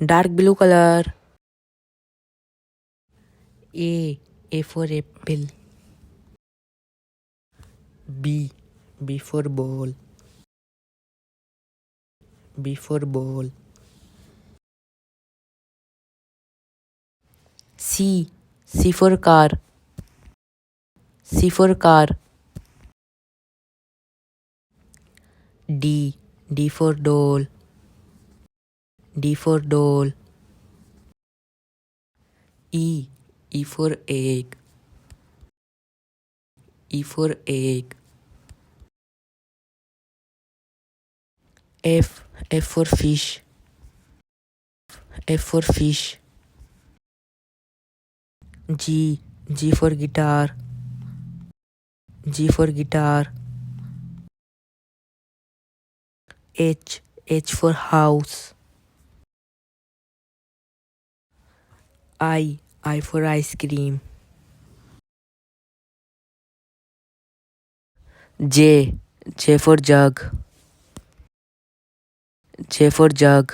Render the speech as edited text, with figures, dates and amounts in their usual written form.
dark blue color. A for apple. B for ball. B for ball. C for car. C for car. D for doll. D for doll. E for egg. E for egg. F for fish. F for fish. G for guitar. G for guitar. H for house. I for ice cream. J for jug. J for jug.